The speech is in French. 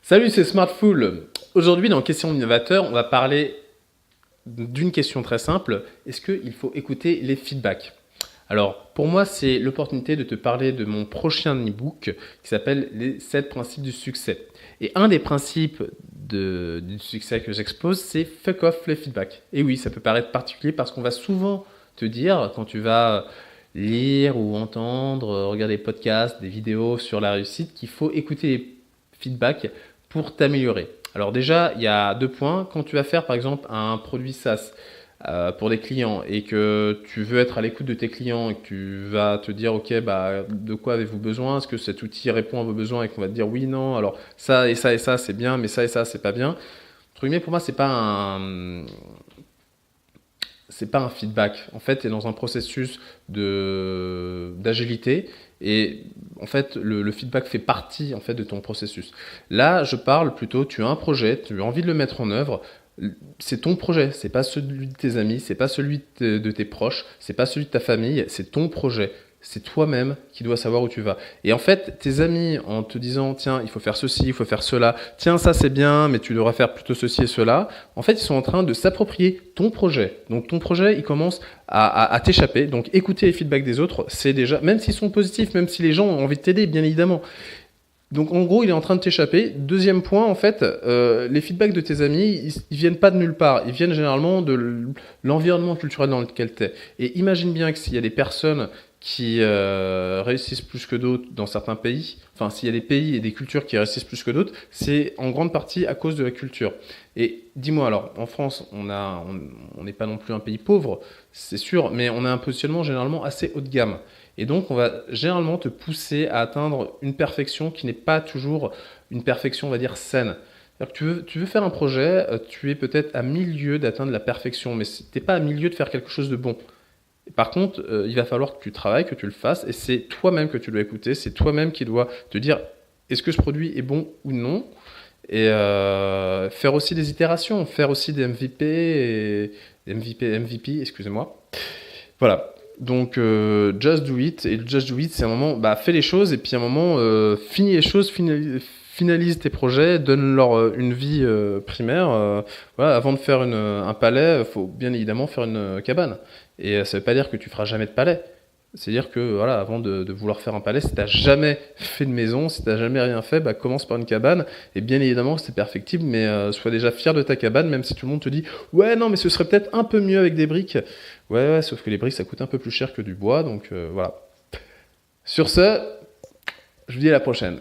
Salut, c'est Smartful. Aujourd'hui, dans Question Innovateur, on va parler d'une question très simple. Est-ce qu'il faut écouter les feedbacks? Alors, pour moi, c'est l'opportunité de te parler de mon prochain e-book qui s'appelle Les 7 principes du succès. Et un des principes du succès que j'expose, c'est fuck off les feedbacks. Et oui, ça peut paraître particulier parce qu'on va souvent te dire, quand tu vas lire ou entendre, regarder des podcasts, des vidéos sur la réussite, qu'il faut écouter les feedbacks pour t'améliorer. Alors déjà, il y a 2 points. Quand tu vas faire par exemple un produit SaaS pour des clients et que tu veux être à l'écoute de tes clients et que tu vas te dire ok, bah, de quoi avez-vous besoin? Est-ce que cet outil répond à vos besoins? Et qu'on va te dire oui, non, alors ça et ça et ça c'est bien, mais ça et ça c'est pas bien. Entre guillemets, pour moi, c'est pas un feedback. En fait, tu es dans un processus d'agilité et en fait, le feedback fait partie en fait de ton processus. Là, je parle plutôt, tu as un projet, tu as envie de le mettre en œuvre. C'est ton projet, c'est pas celui de tes amis, c'est pas celui de tes proches, c'est pas celui de ta famille, c'est ton projet. C'est toi-même qui dois savoir où tu vas. Et en fait, tes amis, en te disant, tiens, il faut faire ceci, il faut faire cela, tiens, ça c'est bien, mais tu devrais faire plutôt ceci et cela, en fait, ils sont en train de s'approprier ton projet. Donc ton projet, il commence à t'échapper. Donc écouter les feedbacks des autres, c'est déjà, même s'ils sont positifs, même si les gens ont envie de t'aider, bien évidemment. Donc en gros, il est en train de t'échapper. Deuxième point, en fait, les feedbacks de tes amis, ils viennent pas de nulle part. Ils viennent généralement de l'environnement culturel dans lequel tu es. Et imagine bien que s'il y a des personnes qui réussissent plus que d'autres dans certains pays, enfin s'il y a des pays et des cultures qui réussissent plus que d'autres, c'est en grande partie à cause de la culture. Et dis-moi alors, en France, on n'est pas non plus un pays pauvre, c'est sûr, mais on a un positionnement généralement assez haut de gamme. Et donc, on va généralement te pousser à atteindre une perfection qui n'est pas toujours une perfection, on va dire, saine. C'est-à-dire que tu veux faire un projet, tu es peut-être à milieu d'atteindre la perfection, mais tu n'es pas à milieu de faire quelque chose de bon. Par contre, il va falloir que tu travailles, que tu le fasses, et c'est toi-même que tu dois écouter, c'est toi-même qui dois te dire est-ce que ce produit est bon ou non, et faire aussi des itérations, faire aussi des MVP, MVP, excusez-moi. Voilà. Donc, just do it. Et le just do it, c'est un moment, bah, fais les choses, et puis à un moment, finis les choses, finalise tes projets, donne-leur une vie primaire. Voilà, avant de faire un palais, il faut bien évidemment faire une cabane. Et ça veut pas dire que tu feras jamais de palais. C'est-à-dire que voilà, avant de vouloir faire un palais, si t'as jamais fait de maison, si t'as jamais rien fait, bah, commence par une cabane. Et bien évidemment, c'est perfectible, mais sois déjà fier de ta cabane, même si tout le monde te dit ouais, non, mais ce serait peut-être un peu mieux avec des briques. Ouais, sauf que les briques ça coûte un peu plus cher que du bois, donc voilà. Sur ce, je vous dis à la prochaine.